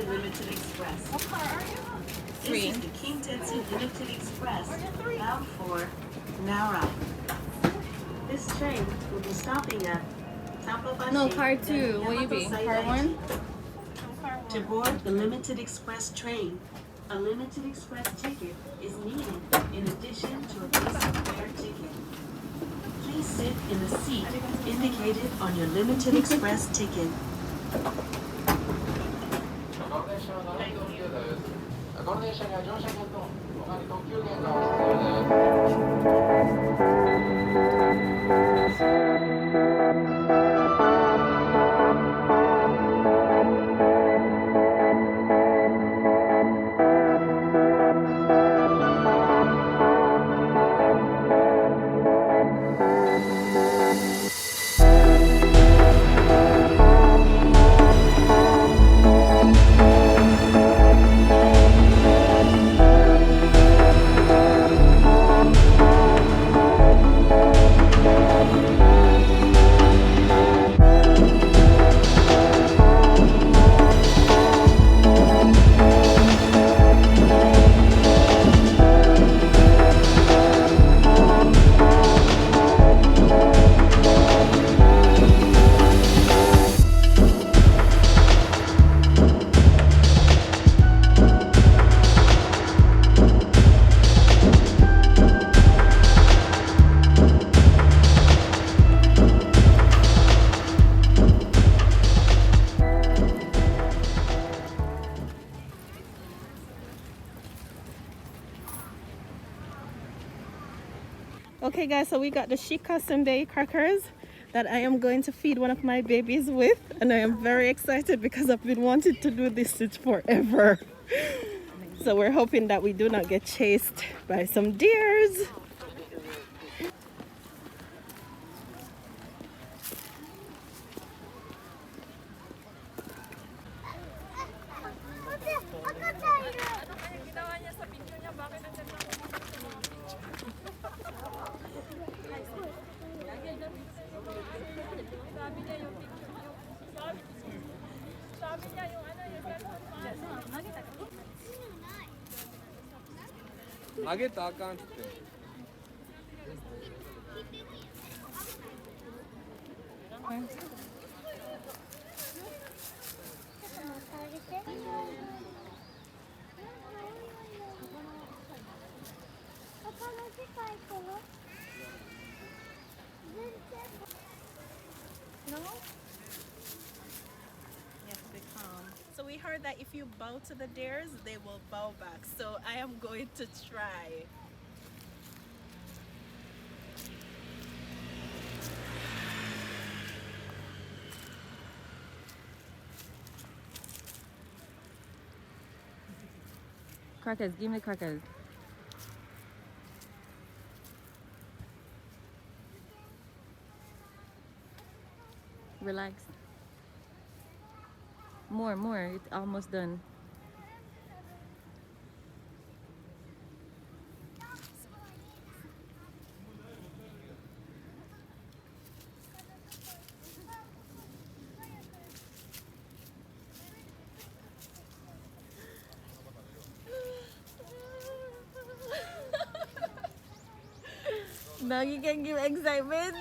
Limited Express. What car are you? This is the Kintetsu Limited Express, bound for Nara. This train will be stopping at Tampabashi. No, car 2. Will you be? Car 1? To board the Limited Express train, a Limited Express ticket is needed in addition to a basic fare ticket. Please sit in the seat indicated on your Limited Express ticket. この電車には乗車券と他に特急券が必Okay guys, so we got the Shika Sundae crackers that I am going to feed one of my babies with, and I am very excited because I've been wanting to do this since forever. So we're hoping that we do not get chased by some deers. No? Yes, be calm. So we heard that if you bow to the deers, they will bow back. So I am going to try. Crackers, give me crackers. Relax. More. It's almost done. Now you can give excitement.